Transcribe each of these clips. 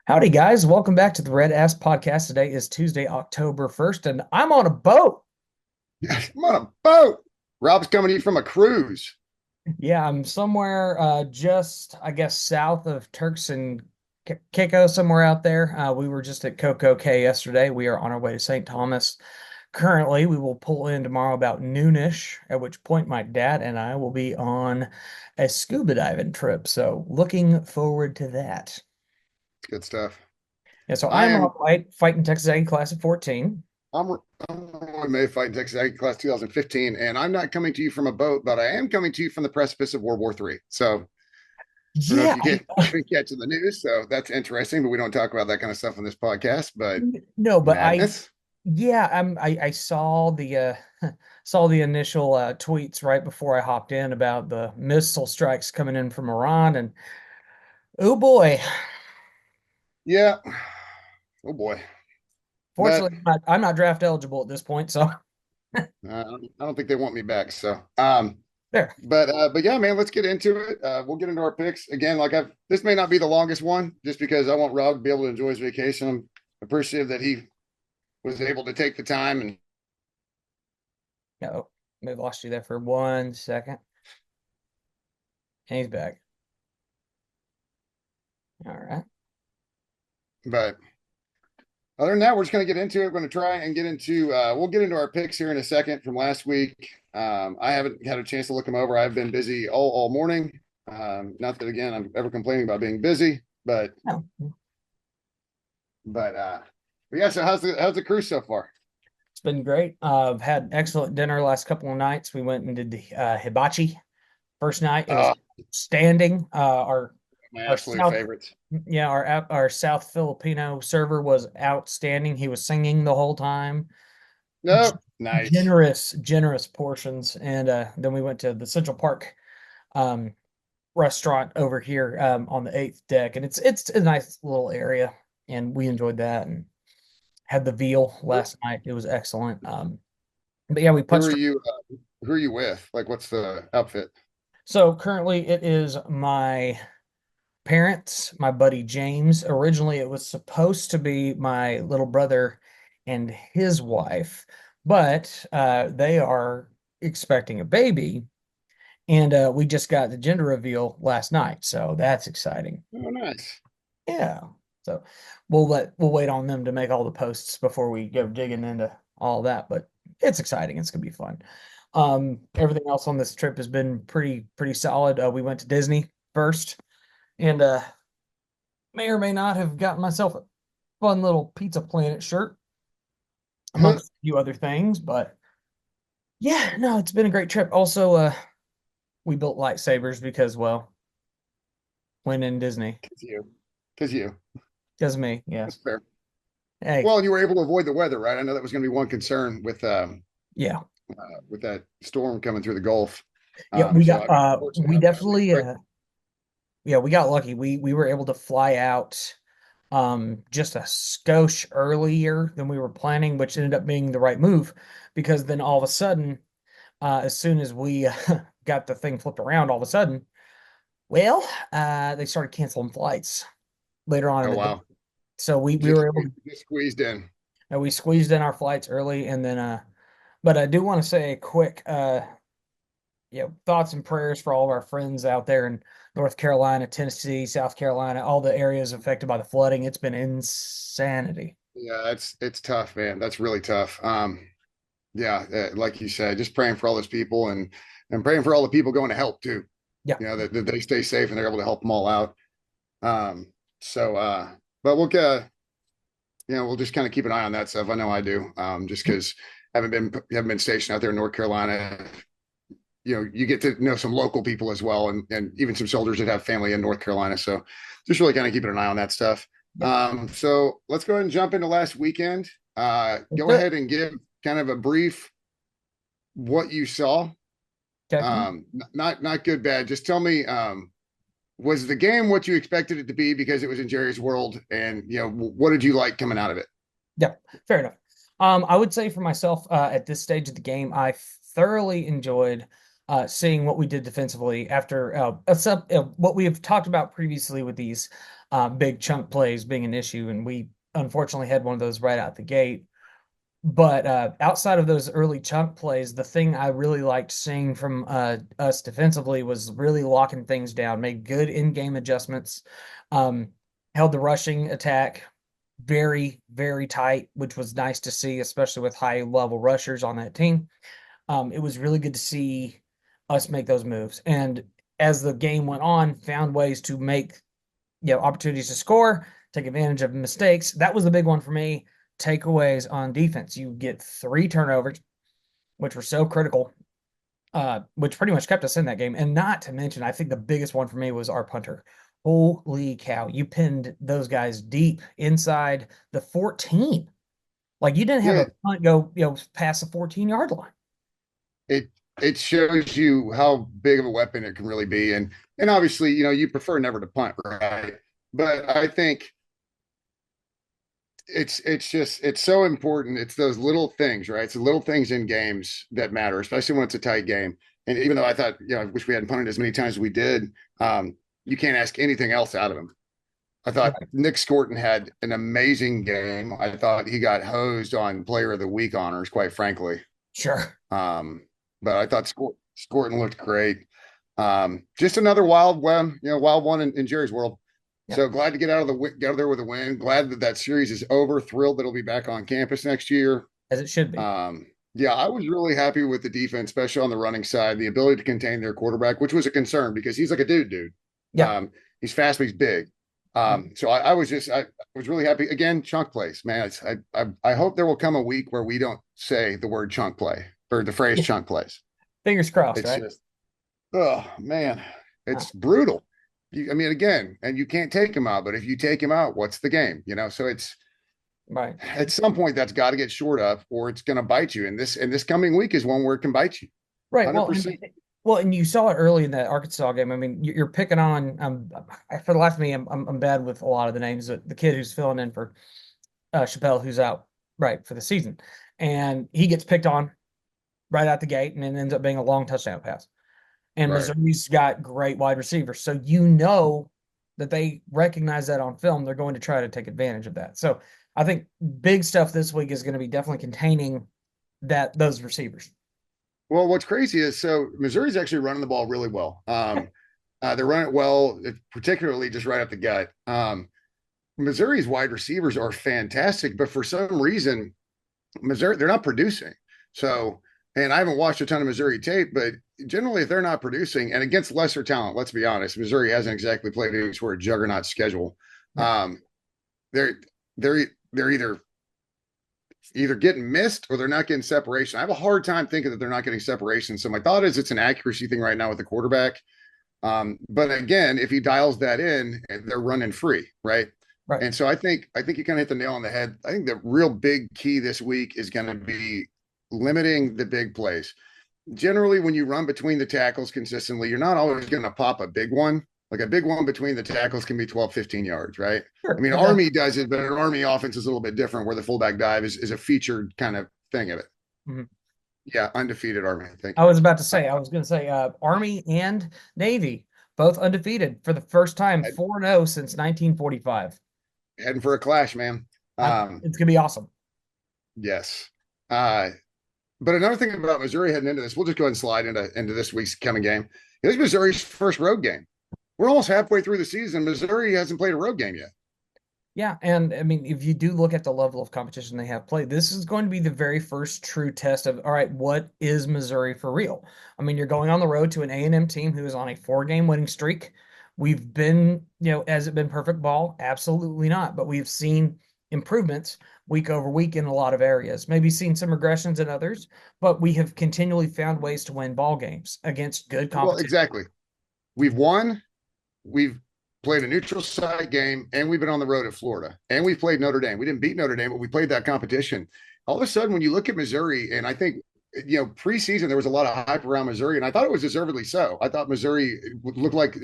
Howdy, guys. Welcome back to the RedAss podcast. Today is Tuesday, October 1st, and I'm on a boat. I'm on a boat. Rob's coming to you from a cruise. Yeah, I'm somewhere just, I guess, south of Turks and Caicos, somewhere out there. We were just at Coco Cay yesterday. We are on our way to St. Thomas. Currently, we will pull in tomorrow about noonish, at which point my dad and I will be on a scuba diving trip. So, looking forward to that. It's good stuff. Yeah, so I I'm am. on flight fighting Texas A class of 14. I'm on May fight in Texas Ag Class 2015, and I'm not coming to you from a boat, but I am coming to you from the precipice of World War III. So I don't know if Yeah, you get been catching the news. So that's interesting, but we don't talk about that kind of stuff on this podcast. But no, but madness. yeah, I saw the saw the initial tweets right before I hopped in about the missile strikes coming in from Iran, and oh boy, Yeah. Oh boy. But fortunately I'm not draft eligible at this point, so I don't think they want me back. So there. but yeah, man, let's get into it. We'll get into our picks again. This may not be the longest one, just because I want Rob to be able to enjoy his vacation. I'm appreciative that he was able to take the time. And No, may have lost you there for 1 second. And he's back. All right. but other than that, we're just going to get into it. We're going to try and get into. We'll get into our picks here in a second from last week. I haven't had a chance to look them over. I've been busy all morning. Not that again I'm ever complaining about being busy, No, but uh, but yeah. So how's the cruise so far? it's been great. I've had excellent dinner last couple of nights. We went and did the hibachi first night. It was Oh, standing. my Our absolute South, favorites. yeah, our South Filipino server was outstanding. He was singing the whole time. G- Nope. Nice. generous portions. And then we went to the Central Park um, restaurant over here on the eighth deck, and it's a nice little area, and we enjoyed that and had the veal last night. It was excellent. But yeah, we Who are punched. you? Who are you with? Like, what's the outfit? So currently, it is my parents, my buddy James. Originally, it was supposed to be my little brother and his wife, but they are expecting a baby, and we just got the gender reveal last night, so that's exciting. Oh, nice. Yeah, so we'll wait on them to make all the posts before we go digging into all that, but it's exciting. It's gonna be fun. Everything else on this trip has been pretty solid. We went to Disney first, and may or may not have gotten myself a fun little Pizza Planet shirt, amongst a few other things. But yeah, no, it's been a great trip. Also, we built lightsabers because, well, when in Disney, Because you. Because you. because me, That's yes. fair. Hey, Well, and you were able to avoid the weather, right? I know that was going to be one concern yeah, with that storm coming through the Gulf. yeah, So I mean, fortunately, we I wasn't definitely, expecting. yeah, we got lucky. We were able to fly out, just a skosh earlier than we were planning, which ended up being the right move, because then all of a sudden, as soon as we got the thing flipped around, all of a sudden. Well, they started canceling flights later on in Oh the day. wow, So we just were able to just squeezed in. we squeezed in our flights early, and then but I do want to say a quick thoughts and prayers for all of our friends out there in North Carolina, Tennessee, South Carolina, all the areas affected by the flooding. It's been insanity. Yeah, it's tough, man. That's really tough. Yeah, like you said, just praying for all those people and praying for all the people going to help too. Yeah. You know that they stay safe and they're able to help them all out. Um, so, but we'll just kind of keep an eye on that stuff. I know I do, just because haven't been stationed out there in North Carolina. You know, you get to know some local people as well, and even some soldiers that have family in North Carolina. So, just really kind of keeping an eye on that stuff. Yep. So let's go ahead and jump into last weekend. Let's Go do it. ahead and give kind of a brief what you saw. Okay. Not good, bad. Just tell me, was the game what you expected it to be because it was in Jerry's world, and what did you like coming out of it? Yeah. Fair enough. I would say for myself, at this stage of the game, I thoroughly enjoyed seeing what we did defensively after what we have talked about previously with these big chunk plays being an issue, and we unfortunately had one of those right out the gate. But outside of those early chunk plays, the thing I really liked seeing from us defensively was really locking things down, made good in-game adjustments, um, held the rushing attack very, very tight, which was nice to see, especially with high-level rushers on that team. It was really good to see us make those moves. And as the game went on, found ways to make opportunities to score, take advantage of mistakes. That was the big one for me. Takeaways on defense. You get 3 turnovers, which were so critical, which pretty much kept us in that game. And not to mention, I think the biggest one for me was our punter. Holy cow. You pinned those guys deep inside the 14. Like you didn't have Yeah, a punt go, past the 14-yard line. it it shows you how big of a weapon it can really be. And obviously, you prefer never to punt, right? But I think it's so important. It's those little things, right? It's the little things in games that matter, especially when it's a tight game. And even though I thought, I wish we hadn't punted as many times as we did, you can't ask anything else out of him. I thought Right. Nick Scorton had an amazing game. I thought he got hosed on Player of the Week honors, quite frankly. Sure. Um, but I thought Scorton looked great. Just another wild one, wild one in Jerry's world. Yep. So glad to get out of there with a win. Glad that series is over. Thrilled that he'll be back on campus next year. As it should be. Yeah, I was really happy with the defense, especially on the running side, the ability to contain their quarterback, which was a concern because he's like a dude. Yeah. He's fast, but he's big. So I was really happy. Again, chunk plays, man. I hope there will come a week where we don't say the word chunk play or the phrase chunk plays. Fingers crossed, It's right? just, oh man, Uh, it's brutal. I mean, again, and you can't take him out, but if you take him out, what's the game? So it's right. at some point that's got to get short up, or it's going to bite you. And this coming week is one where it can bite you, Right. 100%. Well, and you saw it early in that Arkansas game. I mean, you're picking on. For the life of me, I'm bad with a lot of the names. The kid who's filling in for Chappelle, who's out right for the season, and he gets picked on right out the gate, and it ends up being a long touchdown pass. And Right. Missouri's got great wide receivers, so you know that they recognize that on film. They're going to try to take advantage of that. So I think big stuff this week is going to be definitely containing those receivers. Well, what's crazy is Missouri's actually running the ball really well. They're running it well, particularly just right up the gut. Missouri's wide receivers are fantastic, but for some reason, Missouri, they're not producing. So, and I haven't watched a ton of Missouri tape, but generally, if they're not producing and against lesser talent, let's be honest, Missouri hasn't exactly played any sort of juggernaut schedule. Yeah. Um, they're they're either getting missed or they're not getting separation. I have a hard time thinking that they're not getting separation. So my thought is it's an accuracy thing right now with the quarterback. But again, if he dials that in, they're running free, right? Right. And so I think you kind of hit the nail on the head. I think the real big key this week is going to be limiting the big plays. Generally, when you run between the tackles consistently, you're not always going to pop a big one. Like a big one between the tackles can be 12, 15 yards, right? I Sure. mean, Army does it, but an Army offense is a little bit different where the fullback dive is a featured kind of thing of it. Mhm. Yeah, undefeated Army. Thank I you. was about to say, I was going to say, Army and Navy both undefeated for the first time, 4-0 since 1945. Heading for a clash, man. It's going to be awesome. Yes. Uh, but another thing about Missouri heading into this, we'll just go ahead and slide into this week's coming game. This is Missouri's first road game. We're almost halfway through the season. Missouri hasn't played a road game yet. Yeah, and I mean, if you do look at the level of competition they have played, this is going to be the very first true test of, all right, what is Missouri for real? I mean, you're going on the road to an A&M team who is on a 4-game winning streak. We've been, has it been perfect ball? Absolutely not. But we've seen improvements week over week in a lot of areas. Maybe seen some regressions in others, but we have continually found ways to win ball games against good Well, competition. exactly. We've won. We've played a neutral site game, and we've been on the road at Florida, and we've played Notre Dame. We didn't beat Notre Dame, but we played that competition. All of a sudden, when you look at Missouri, and I think preseason there was a lot of hype around Missouri, and I thought it was deservedly so. I thought Missouri would look like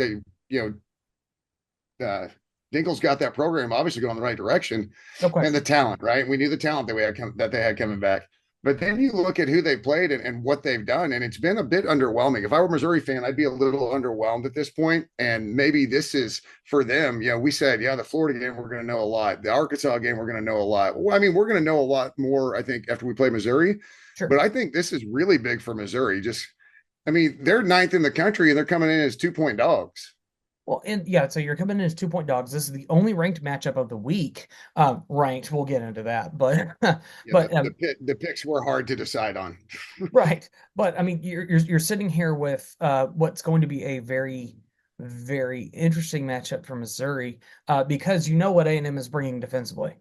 Dinkel's got that program obviously going in the right direction, No and the question. talent, right? We knew the talent that they had coming back. But then you look at who they played and what they've done, and it's been a bit underwhelming. If I were a Missouri fan, I'd be a little underwhelmed at this point. And maybe this is for them. We said, yeah, the Florida game, we're going to know a lot. The Arkansas game, we're going to know a lot. Well, I mean, we're going to know a lot more, I think, after we play Missouri. Sure. But I think this is really big for Missouri. I mean, they're ninth in the country and they're coming in as 2-point dogs. Well, and yeah, so you're coming in as 2 point dogs. This is the only ranked matchup of the week. Ranked, we'll get into that, but Yeah, but the picks were hard to decide on. right. But I mean, you're sitting here with what's going to be a very very interesting matchup for Missouri because you know what A&M is bringing defensively,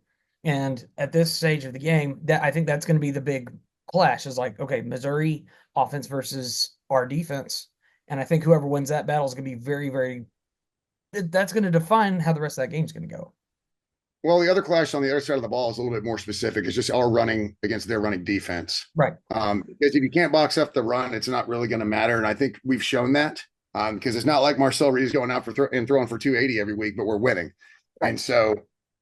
and at this stage of the game, that I think that's going to be the big clash. Is like, okay, Missouri offense versus our defense, and I think whoever wins that battle is going to be very very. That's going to define how the rest of that game is going to go. Well, the other clash on the other side of the ball is a little bit more specific. It's just our running against their running defense. Right. Because if you can't box up the run, it's not really going to matter. And I think we've shown that because it's not like Marcel Reed is going out and throwing for 280 every week, but we're winning. Right. And so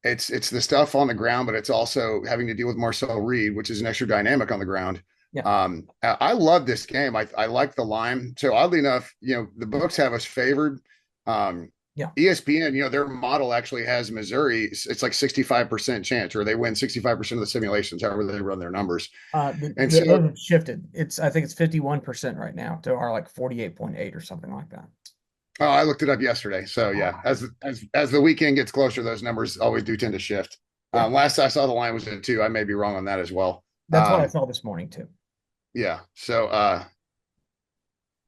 it's the stuff on the ground, but it's also having to deal with Marcel Reed, which is an extra dynamic on the ground. Yeah. I love this game. I like the line. So oddly enough, the books have us favored. Yeah. ESPN, their model actually has Missouri. It's like 65% chance, or they win 65% of the simulations, however they run their numbers. And so Those have shifted. I think it's 51% right now to our like 48.8 or something like that. oh, I looked it up yesterday. So yeah, as the weekend gets closer, those numbers always do tend to shift. Yeah. Last I saw the line was at 2. I may be wrong on that as well. That's what I saw this morning too. Yeah. So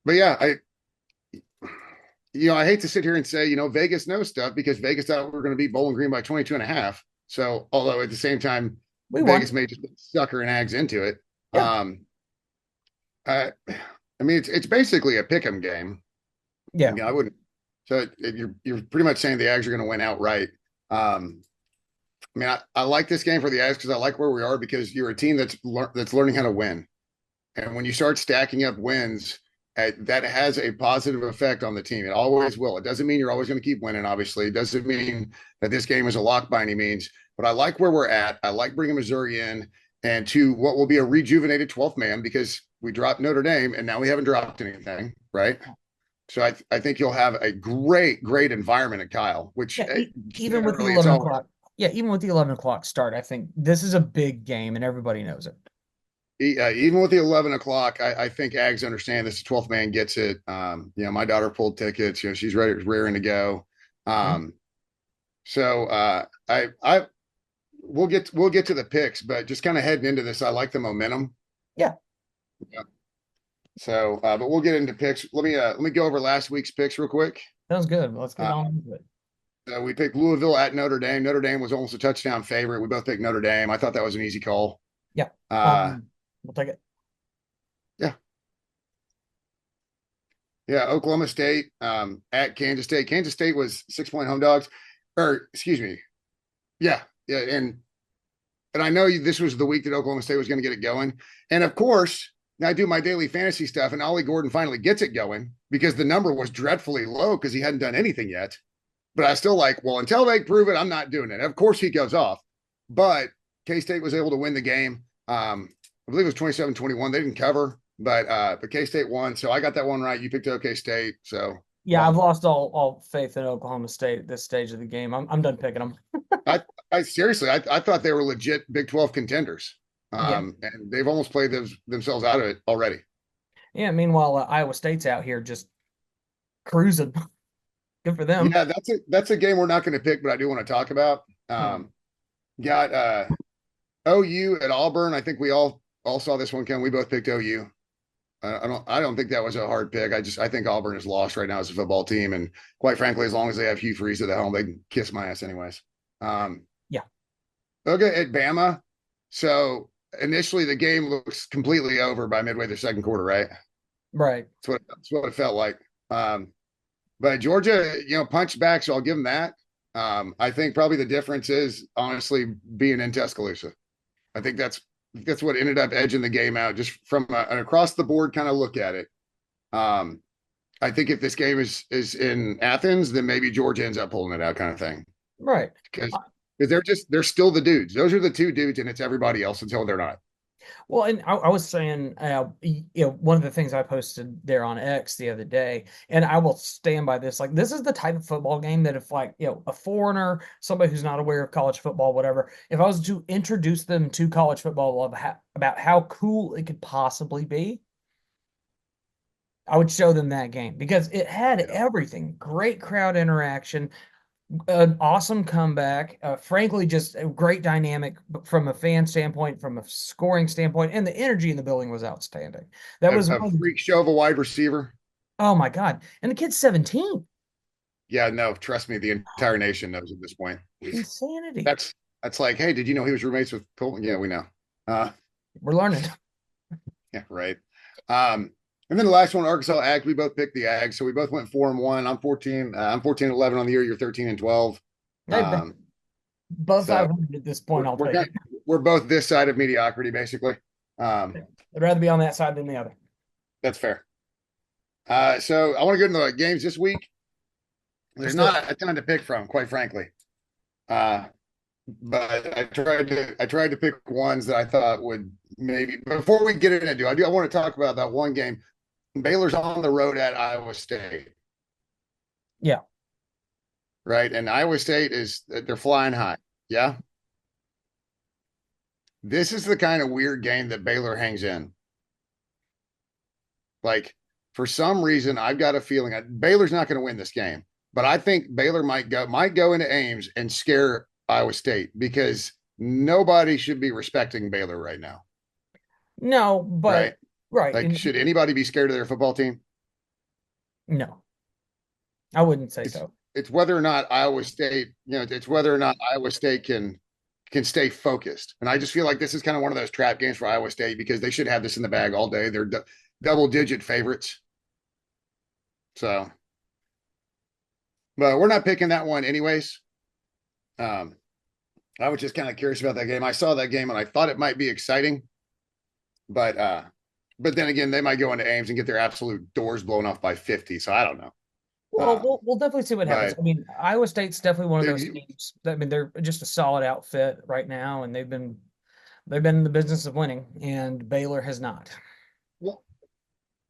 but yeah, I hate to sit here and say, Vegas knows stuff because Vegas thought we were going to beat Bowling Green by 22.5. So, although at the same time, We Vegas won. may just sucker and Ags into it. Yeah. I mean, it's basically a pick 'em game. Yeah. I wouldn't. So you're pretty much saying the Ags are going to win outright. I mean, I like this game for the Ags because I like where we are because you're a team that's learning how to win, and when you start stacking up wins, that has a positive effect on the team. It always will. It doesn't mean you're always going to keep winning. Obviously, it doesn't mean that this game is a lock by any means. But I like where we're at. I like bringing Missouri in and to what will be a rejuvenated 12th man because we dropped Notre Dame and now we haven't dropped anything, right? So I think you'll have a great environment at Kyle, which Yeah. Even with the generally it's 11 all o'clock. Yeah. Even with the 11 o'clock start, I think this is a big game and everybody knows it. even with the 11 o'clock. I think Ags understand this. The 12th man gets it. My daughter pulled tickets. She's raring to go. Yeah. So I we'll get to the picks, but just kind of heading into this, I like the momentum. Yeah. Yeah. So, but we'll get into picks. Let me go over last week's picks real quick. Sounds good. Let's get on into it. We picked Louisville at Notre Dame. Notre Dame was almost a touchdown favorite. We both picked Notre Dame. I thought that was an easy call. Yeah. Uh, We'll take it. yeah, yeah. Oklahoma State at Kansas State. Kansas State was 6-point home dogs, or excuse me. Yeah, yeah, and I know this was the week that Oklahoma State was going to get it going, and of course. Now I do my daily fantasy stuff, and Ollie Gordon finally gets it going because the number was dreadfully low because he hadn't done anything yet. But I still until they prove it, I'm not doing it. Of course, he goes off. But K-State was able to win the game. I believe it was 27-21. They didn't cover, but K-State won. So I got that one right. You picked OK State. So Yeah, I've lost all faith in Oklahoma State at this stage of the game. I'm done picking them. I seriously, I thought they were legit Big 12 contenders. Yeah. And they've almost played themselves out of it already. Yeah. Meanwhile, Iowa State's out here just cruising. Good for them. Yeah, that's a game we're not going to pick, but I do want to talk about. Got OU at Auburn. I think we all saw this one, Ken. We both picked OU. I don't think that was a hard pick. I think Auburn is lost right now as a football team, and quite frankly, as long as they have Hugh Freeze at the helm, they can kiss my ass anyways. Yeah. Okay, at Bama. So initially, the game looks completely over by midway the second quarter, right? Right. That's what it felt like. But Georgia, punched back, so I'll give them that. I think probably the difference is honestly being in Tuscaloosa. I think that's what ended up edging the game out, just from an across the board kind of look at it. I think if this game is in Athens, then maybe Georgia ends up pulling it out, kind of thing. Right. Because they're still the dudes. Those are the two dudes, and it's everybody else until they're not. Well, and I was saying, one of the things I posted there on X the other day, and I will stand by this. Like, this is the type of football game that if, like, a foreigner, somebody who's not aware of college football, whatever, if I was to introduce them to college football about how cool it could possibly be, I would show them that game because it had Yeah. everything: great crowd interaction, an awesome comeback. Frankly, just a great dynamic from a fan standpoint, from a scoring standpoint, and the energy in the building was outstanding. That was A one of the, freak show of a wide receiver. oh my God. And the kid's 17. Yeah, no, trust me, the entire nation knows at this point. Insanity. That's that's like, hey, did you know he was roommates with Cole? Yeah, we know. We're learning. Yeah, right. Um, and then the last one, Arkansas Ag. We both picked the Ag, so we both went 4-1. I'm 14. I'm 14-11 on the year. You're 13-12. Hey, Um, above so 500 at this point, we're I'll we're take kind it. we're both this side of mediocrity, basically. Um, I'd rather be on that side than the other. that's fair. So I want to get into the games this week. There's Let's do it. not a ton to pick from, quite frankly. Uh, but I tried to pick ones that I thought would maybe before we get into I want to talk about that one game. Baylor's on the road at Iowa State, Yeah. right? And Iowa State they're flying high. Yeah. This is the kind of weird game that Baylor hangs in. Like for some reason, I've got a feeling Baylor's not going to win this game, but I think Baylor might go into Ames and scare Iowa State because nobody should be respecting Baylor right now, No, but right? right. Like, should anybody be scared of their football team? No, I wouldn't say It's so. it's whether or not Iowa State, it's whether or not Iowa State can stay focused. And I just feel like this is kind of one of those trap games for Iowa State because they should have this in the bag all day. They're double digit favorites. So, but we're not picking that one anyways. Um, I was just kind of curious about that game. I saw that game and I thought it might be exciting, but but then again, they might go into Ames and get their absolute doors blown off by 50. So I don't know. Well, Um, we'll definitely see what happens. but I mean, Iowa State's definitely one of those you, teams that, I mean, they're just a solid outfit right now, and they've been in the business of winning, and Baylor has not. well,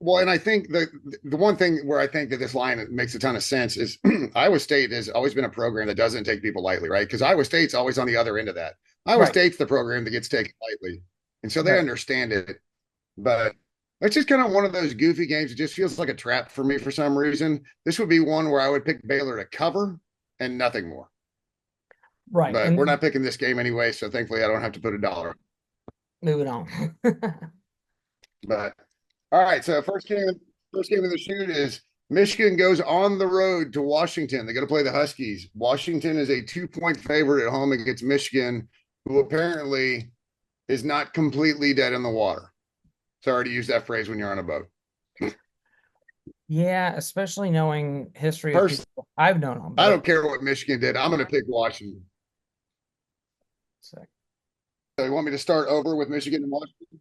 well, and I think the one thing where I think that this line makes a ton of sense is Iowa State has always been a program that doesn't take people lightly, right? Because Iowa State's always on the other end of that. Iowa Right, State's the program that gets taken lightly, and so they right. understand it. But it's just kind of one of those goofy games. It just feels like a trap for me for some reason. This would be one where I would pick Baylor to cover and nothing more. Right. But we're And not picking this game anyway, so thankfully I don't have to put a dollar. moving on. But all right, so first game of the shoot is Michigan goes on the road to Washington. They got to play the Huskies. Washington is a 2-point favorite at home against Michigan, who apparently is not completely dead in the water. Sorry to use that phrase when you're on a boat. Yeah, especially knowing history of First, people I've known on I both. don't care what Michigan did. I'm going to pick Washington. So, So you want me to start over with Michigan and Washington?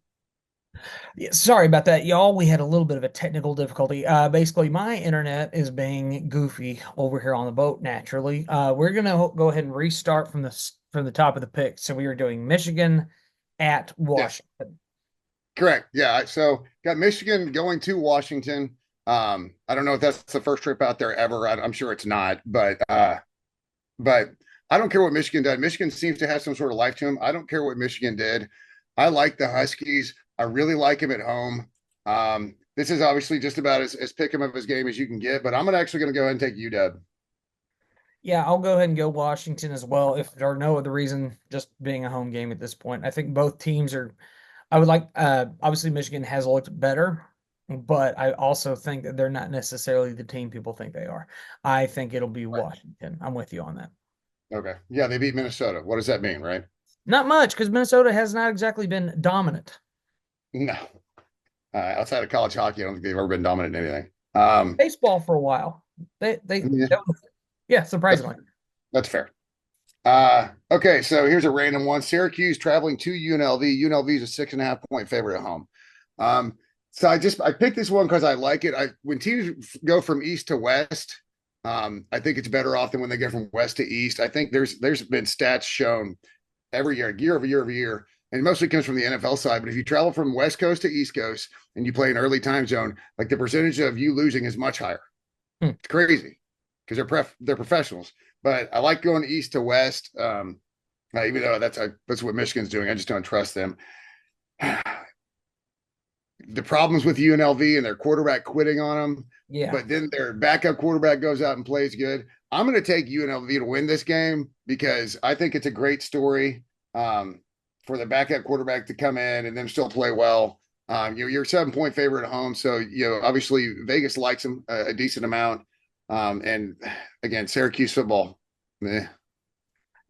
yeah, sorry about that, y'all. We had a little bit of a technical difficulty. Basically, my internet is being goofy over here on the boat naturally. We're gonna go ahead and restart from the top of the pick. So we were doing Michigan at Yes, Washington. correct. Yeah. So got Michigan going to Washington. I don't know if that's the first trip out there ever. I'm sure it's not, but I don't care what Michigan did. Michigan seems to have some sort of life to them. I don't care what Michigan did. I like the Huskies. I really like him at home. This is obviously just about as pick him of his game as you can get, but I'm actually going to go ahead and take UW. Yeah, I'll go ahead and go Washington as well, if there are no other reason, just being a home game at this point. I think both teams are. I would like. Obviously, Michigan has looked better, but I also think that they're not necessarily the team people think they are. I think it'll be Right. Washington. I'm with you on that. Okay. Yeah, they beat Minnesota. What does that mean, right? Not much because Minnesota has not exactly been dominant. No. Outside of college hockey, I don't think they've ever been dominant in anything. Baseball for a while. Yeah, Yeah, that's surprisingly. that's fair. Okay, so here's a random one. Syracuse traveling to UNLV. UNLV is a 6.5-point favorite at home. So I picked this one because I like it. When teams go from east to west, I think it's better off than when they go from west to east. I think there's been stats shown every year, year over year over year, and mostly comes from the NFL side. But if you travel from West Coast to East Coast and you play an early time zone, like the percentage of you losing is much higher. Hmm. It's crazy because they're professionals. But I like going east to west. Even though that's what Michigan's doing, I just don't trust them. The problems with UNLV and their quarterback quitting on them, Yeah. but then their backup quarterback goes out and plays good. I'm going to take UNLV to win this game because I think it's a great story for the backup quarterback to come in and then still play well. You're a 7-point favorite at home, so obviously Vegas likes them a decent amount. And again, Syracuse football, eh.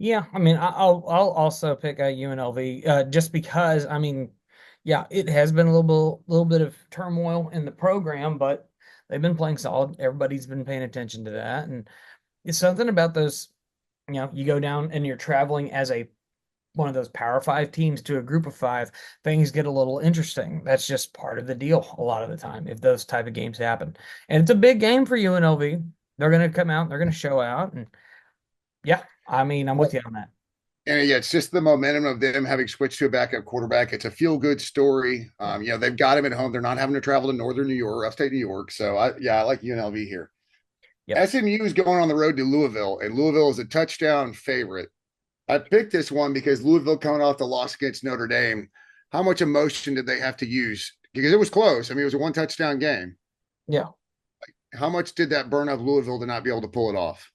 Yeah, I mean, I'll also pick a UNLV just because I mean, yeah, it has been a little bit of turmoil in the program, but they've been playing solid. Everybody's been paying attention to that, and it's something about those. You go down and you're traveling as a one of those Power Five teams to a Group of Five. Things get a little interesting. That's just part of the deal a lot of the time if those type of games happen, and it's a big game for UNLV. They're going to come out, they're going to show out, and yeah, I mean, I'm with you on that. And yeah, it's just the momentum of them having switched to a backup quarterback. It's a feel good story. Yeah. They've got him at home. They're not having to travel to Northern New York or upstate New York. So I like UNLV here. Yep. SMU is going on the road to Louisville, and Louisville is a touchdown favorite. I picked this one because Louisville coming off the loss against Notre Dame. How much emotion did they have to use? Because it was close. I mean, it was a one touchdown game. Yeah. How much did that burn up Louisville to not be able to pull it off?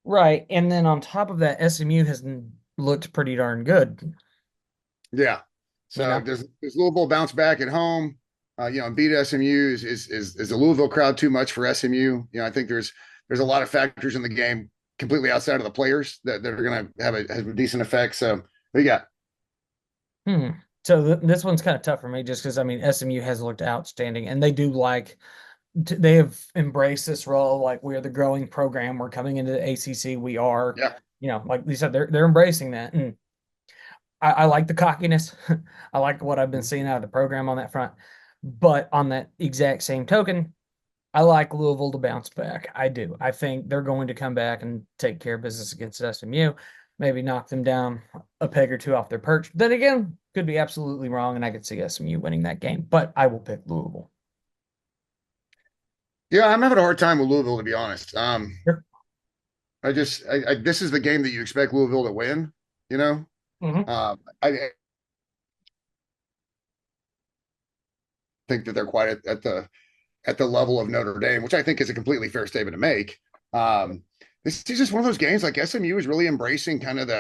Right. And then on top of that, SMU has looked pretty darn good, Yeah. you So know? does Louisville bounce back at home? And beat SMU is the Louisville crowd too much for SMU? I think there's a lot of factors in the game completely outside of the players that are going to have a decent effect. So what you got? Hmm. So this one's kind of tough for me just because I mean SMU has looked outstanding and they do like they have embraced this role like we're the growing program. We're coming into the ACC. We are, Yeah. like you said, they're embracing that, and I like the cockiness. I like what I've been seeing out of the program on that front. But on that exact same token, I like Louisville to bounce back. I do. I think they're going to come back and take care of business against SMU, maybe knock them down a peg or two off their perch. Then again, could be absolutely wrong, and I could see SMU winning that game. But I will pick Louisville. Yeah, I'm having a hard time with Louisville to be honest. Sure. This is the game that you expect Louisville to win. You know, Hmm. I think that they're quite at the level of Notre Dame, which I think is a completely fair statement to make. This is just one of those games like SMU is really embracing kind of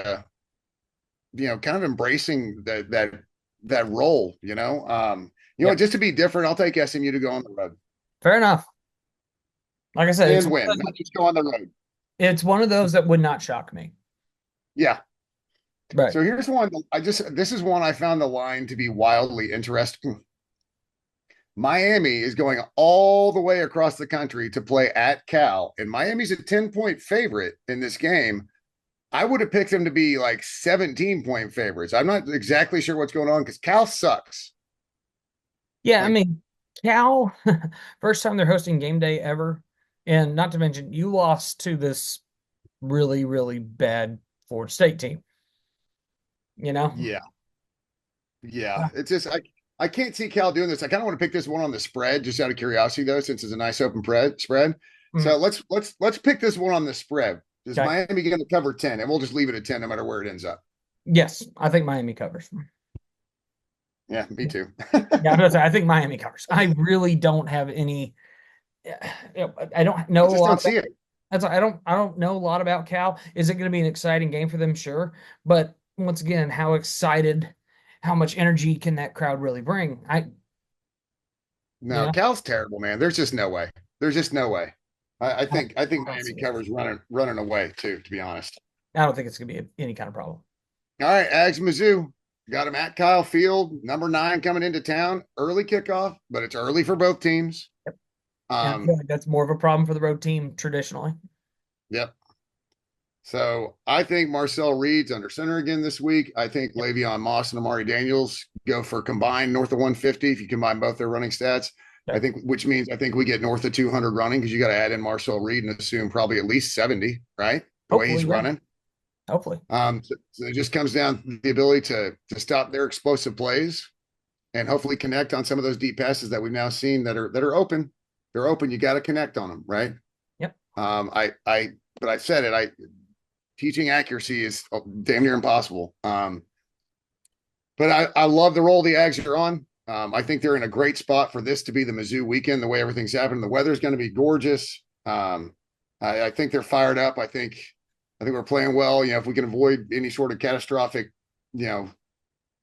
embracing that role. Yep. Just to be different, I'll take SMU to go on the road Fair enough. Like I said, and win, not just go on the road. it's one of those that would not shock me. Yeah. Right. So here's one. This is one I found the line to be wildly interesting. Miami is going all the way across the country to play at Cal, and Miami's a 10-point favorite in this game. I would have picked them to be like 17-point favorites. I'm not exactly sure what's going on because Cal sucks. Yeah, I Like, mean, Cal, first time they're hosting game day ever. And not to mention, you lost to this really, really bad Ford State team, you know? yeah, yeah. It's just I can't see Cal doing this. I kind of want to pick this one on the spread, just out of curiosity, though, since it's a nice open spread. Mm, So let's pick this one on the spread. Is okay. Miami going to cover 10? And we'll just leave it at 10 no matter where it ends up. Yes, I think Miami covers. Yeah, me too. Yeah, I'm gonna say I think Miami covers. I really don't have any. I don't I know a just lot don't about. see it. I don't know a lot about Cal. Is it going to be an exciting game for them? Sure, but once again, how excited, how much energy can that crowd really bring? You No, know, Cal's terrible, man. There's just no way. There's just no way. I think I don't Miami see it. covers running away too, to be honest. I don't think it's going to be any kind of problem. All right, Ags Mizzou. Got him at Kyle Field, number 9 coming into town. Early kickoff, but it's early for both teams. Yep. And I feel Um, like that's more of a problem for the road team traditionally. yep. So I think Marcel Reed's under center again this week. I think Yep. Le'Veon Moss and Amari Daniels go for combined north of 150 if you combine both their running stats. Okay. Which means I think we get north of 200 running because you got to add in Marcel Reed and assume probably at least 70, right? The way Hopefully, he's yeah. running. Hopefully. So it just comes down to the ability to stop their explosive plays and hopefully connect on some of those deep passes that we've now seen that are open. They're open. You got to connect on them, right? Yep. But I said it. I teaching accuracy is damn near impossible. But I love the role the Ags are on. I think they're in a great spot for this to be the Mizzou weekend. The way everything's happening, the weather's going to be gorgeous. I think they're fired up. I think we're playing well. If we can avoid any sort of catastrophic, you know,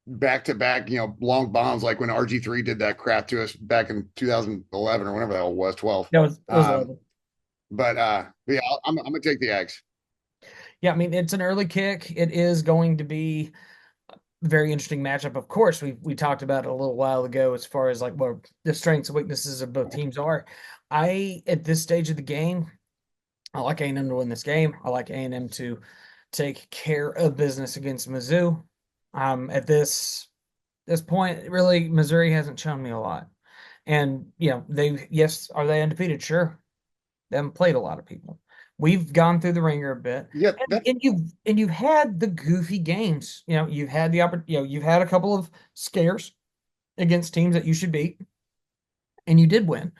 back to back, long bombs like when RG3 did that crap to us back in 2011 or whatever the hell it was, 12. No, it was Um, 11. but yeah, I'm gonna take the Ags. Yeah, I mean, it's an early kick. It is going to be a very interesting matchup. Of course, we talked about it a little while ago as far as like what the strengths and weaknesses of both teams are. At this stage of the game, I like A&M to win this game. I like A&M to take care of business against Mizzou. At this point, really, Missouri hasn't shown me a lot. And yes, are they undefeated? Sure. They haven't played a lot of people. We've gone through the ringer a bit, Yeah, and you've had the goofy games. You've had you've had a couple of scares against teams that you should beat, and you did win.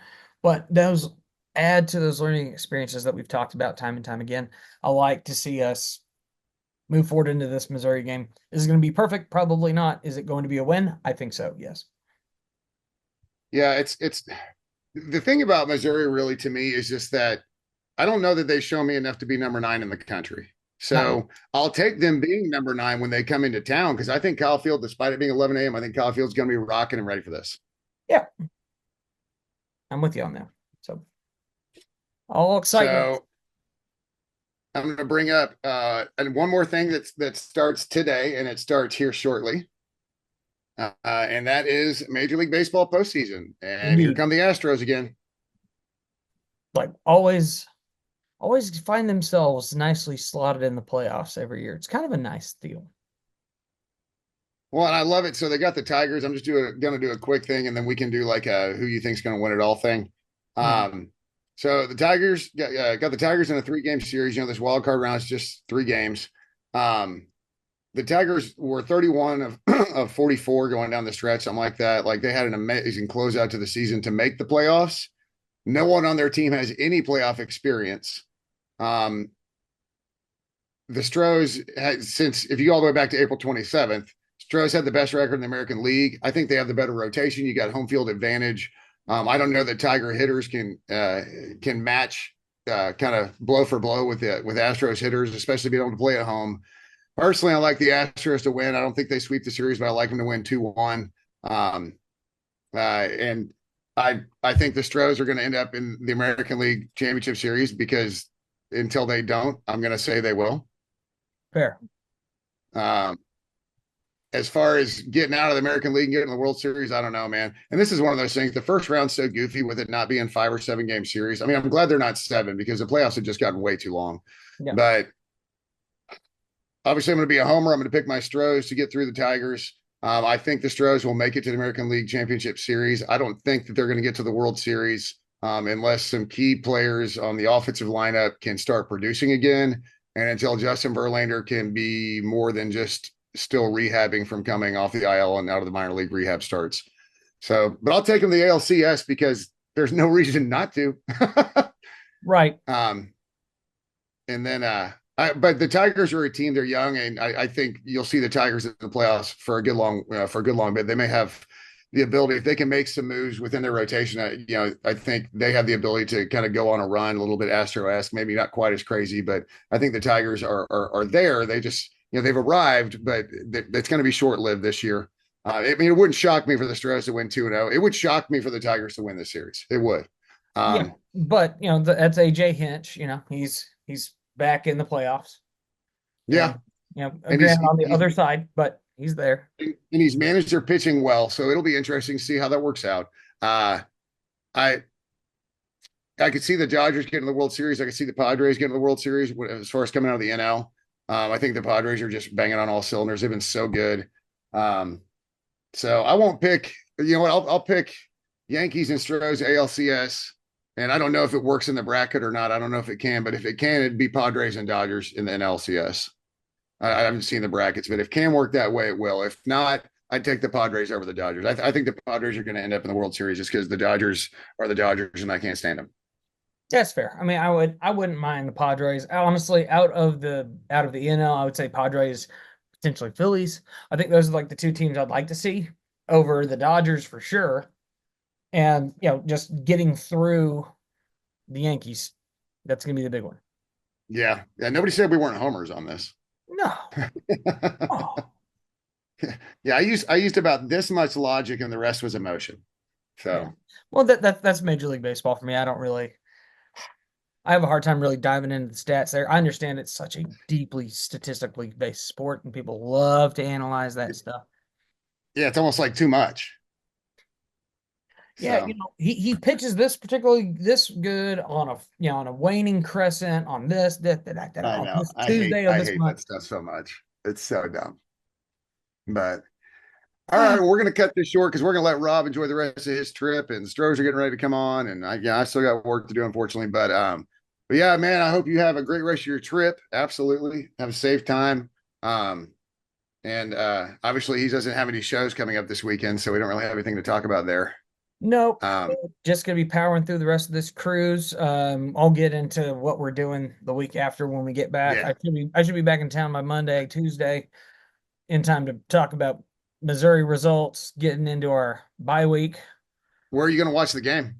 But those add to those learning experiences that we've talked about time and time again. I like to see us move forward into this Missouri game. Is it going to be perfect? Probably not. Is it going to be a win? I think so. Yes. yeah. It's the thing about Missouri really to me is just that I don't know that they show me enough to be number 9 in the country. Not yet. So I'll take them being number 9 when they come into town because I think Kyle Field, despite it being 11 a.m., I think Kyle Field's going to be rocking and ready for this. Yeah, I'm with you on that. So all excitement. So I'm going to bring up and one more thing that starts today, and it starts here shortly, and that is Major League Baseball postseason. And here Indeed. come the Astros again. Like always find themselves nicely slotted in the playoffs every year. It's kind of a nice deal. Well, and I love it. So they got the Tigers. I'm just going to do a quick thing, and then we can do like a who you think's going to win it all thing. Mhm. So the Tigers got the Tigers in a 3-game series. This wild card round is just 3 games. Um, the Tigers were 31 of of 44 going down the stretch, something like that. Like they had an amazing closeout to the season to make the playoffs. No one on their team has any playoff experience. Um, the Stros had, since if you go all the way back to April 27th, Stros had the best record in the American League. I think they have the better rotation. You got home field advantage. I don't know that Tiger hitters can match kind of blow for blow with Astros hitters, especially being able to play at home. Personally, I like the Astros to win. I don't think they sweep the series, but I like them to win 2-1. And I think the Stros are going to end up in the American League Championship Series because until they don't, I'm going to say they will. Fair. Um, as far as getting out of the American League and getting in the World Series, I don't know, man. And this is one of those things. The first round's so goofy with it not being 5 or 7 game series. I mean, I'm glad they're not 7 because the playoffs have just gotten way too long. Yeah. But obviously, I'm going to be a homer. I'm going to pick my Stros to get through the Tigers. I think the Stros will make it to the American League Championship Series. I don't think that they're going to get to the World Series unless some key players on the offensive lineup can start producing again, and until Justin Verlander can be more than just still rehabbing from coming off the IL and out of the minor league rehab starts. So, but I'll take them to the ALCS because there's no reason not to. Right. And then but the Tigers are a team. They're young, and I think you'll see the Tigers in the playoffs for a good long bit. They may have the ability if they can make some moves within their rotation. I think they have the ability to kind of go on a run, a little bit Astro-esque, maybe not quite as crazy, but I think the Tigers are there. They just they've arrived, but it's going to be short lived this year. I mean, it wouldn't shock me for the Stros to win 2-0. It would shock me for the Tigers to win this series. It would. Yeah. But that's AJ Hinch. He's back in the playoffs. Yeah, And and granted on the other side, but he's there. and he's managed their pitching well, so it'll be interesting to see how that works out. I I could see the Dodgers getting the World Series. I could see the Padres getting the World Series as far as coming out of the NL. I think the Padres are just banging on all cylinders. They've been so good. Um, so I won't pick. You know what? I'll pick Yankees and Stros ALCS. And I don't know if it works in the bracket or not. I don't know if it can, but if it can, it'd be Padres and Dodgers in the NLCS. I haven't seen the brackets, but if can work that way, it will. If not, I'd take the Padres over the Dodgers. I think the Padres are going to end up in the World Series just because the Dodgers are the Dodgers, and I can't stand them. That's fair. I mean, I wouldn't mind the Padres. Honestly, out of the NL, I would say Padres, potentially Phillies. I think those are like the two teams I'd like to see over the Dodgers for sure. And just getting through the Yankees, that's gonna be the big one. Yeah, yeah. Nobody said we weren't homers on this. No. Oh, Yeah, I used about this much logic, and the rest was emotion. yeah. So Well, that's Major League Baseball for me. I have a hard time really diving into the stats there. I understand it's such a deeply statistically based sport, and people love to analyze that stuff. yeah, it's almost like too much. Yeah, So he pitches this particularly this good on on a waning crescent on I on know this Tuesday of I this hate month. that stuff so much. It's so dumb. But all Ah, right, we're gonna cut this short because we're gonna let Rob enjoy the rest of his trip, and the Stros are getting ready to come on, and I still got work to do, unfortunately. But yeah, man, I hope you have a great rest of your trip. Absolutely, have a safe time. Um, and obviously, he doesn't have any shows coming up this weekend, so we don't really have anything to talk about there. nope. Um, Just gonna be powering through the rest of this cruise. I'll get into what we're doing the week after when we get back. yeah, I should be back in town by Monday, Tuesday, in time to talk about Missouri results, getting into our bye week. where are you gonna watch the game?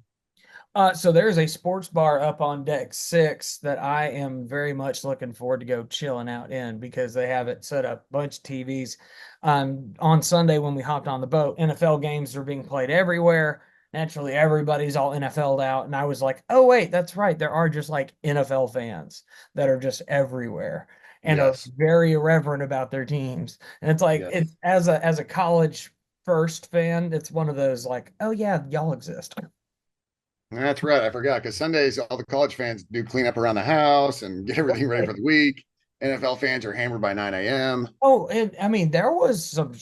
So there's a sports bar up on deck six that I am very much looking forward to go chilling out in because they have it set up, bunch of TVs. On Sunday when we hopped on the boat, NFL games are being played everywhere. Naturally, everybody's all NFL'd out, and I was like, "Oh wait, that's right. There are just like NFL fans that are just everywhere and are Yes, very irreverent about their teams." And it's like yes. it's as a college first fan, it's one of those like, "Oh yeah, y'all exist." That's right. I forgot because Sundays all the college fans do clean up around the house and get everything ready for the week. NFL fans are hammered by 9 a.m. Oh, and I mean, there was some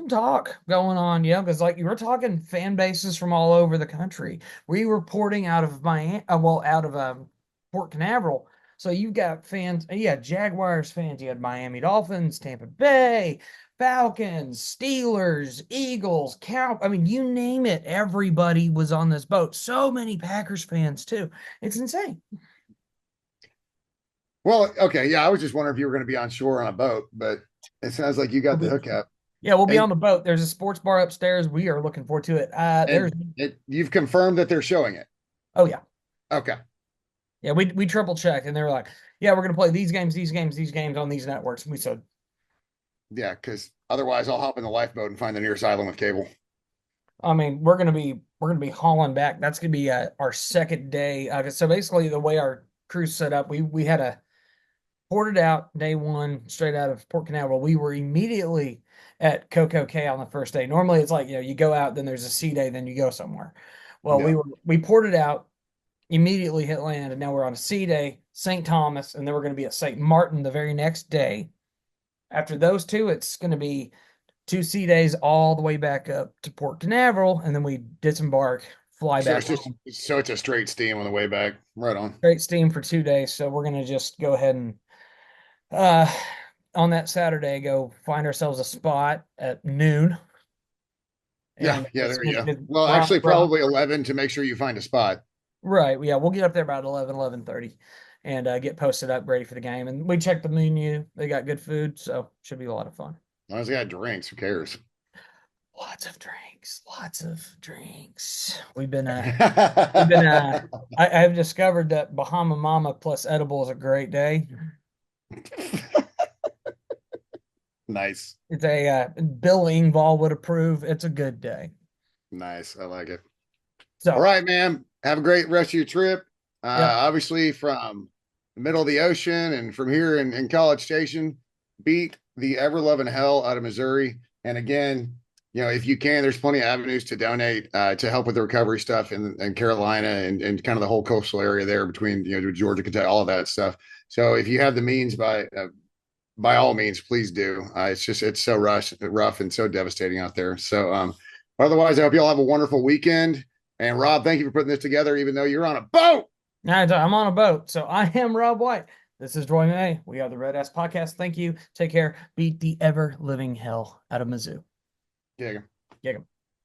talk going on, because like you were talking fan bases from all over the country. We were porting out of Miami, out of Port Canaveral. So you got fans, you had Jaguars fans, you had Miami Dolphins, Tampa Bay, Falcons, Steelers, Eagles, Cow. I mean, you name it, everybody was on this boat. So many Packers fans too. It's insane. Well, okay, yeah, I was just wondering if you were going to be on shore on a boat, but it sounds like you got the hookup. Yeah, we'll be And on the boat. There's a sports bar upstairs. We are looking forward to it. There's you've confirmed that they're showing it. Oh yeah. Okay, Yeah, we triple checked and they were like, yeah, we're gonna play these games, these games, these games on these networks. And we said, yeah, because otherwise I'll hop in the lifeboat and find the nearest island with cable. I mean, we're gonna be hauling back. That's gonna be our second day. So basically, the way our cruise set up, we had a ported out day one straight out of Port Canaveral. We were immediately at Coco Cay on the first day. Normally, it's like you go out, then there's a sea day, then you go somewhere. Well, Yeah, we ported out, immediately hit land, and now we're on a sea day, St. Thomas, and then we're going to be at St. Martin the very next day. After those two, it's going to be two sea days all the way back up to Port Canaveral, and then we disembark, fly so back it's just home. so it's a straight steam on the way back. Right on. Straight steam for 2 days. So we're going to just go ahead and uh, on that Saturday go find ourselves a spot at noon, Yeah, and yeah, it's there you gonna go. be Well, actually, probably 11 to make sure you find a spot. right. Yeah, we'll get up there about 11:30, and get posted up ready for the game. And we checked the menu. They got good food, so should be a lot of fun. As long as they got drinks, who cares? Lots of drinks, lots of drinks. We've been I've discovered that Bahama Mama plus edible is a great day. Nice. It's a Bill Engvall would approve. It's a good day. Nice. I like it. All So, right, man. Have a great rest of your trip. yep. Obviously, from the middle of the ocean and from here in College Station, beat the ever loving hell out of Missouri. And again, if you can, there's plenty of avenues to donate to help with the recovery stuff in Carolina and kind of the whole coastal area there between Georgia, Kentucky, all of that stuff. So if you have the means, by all means, please do. It's so rough and so devastating out there. So otherwise, I hope you all have a wonderful weekend. And Rob, thank you for putting this together, even though you're on a boat. I'm on a boat, so I am Rob White. This is Roy May. We are the RedAss Podcast. Thank you. Take care. Beat the ever living hell out of Mizzou. Yeah. Yeah.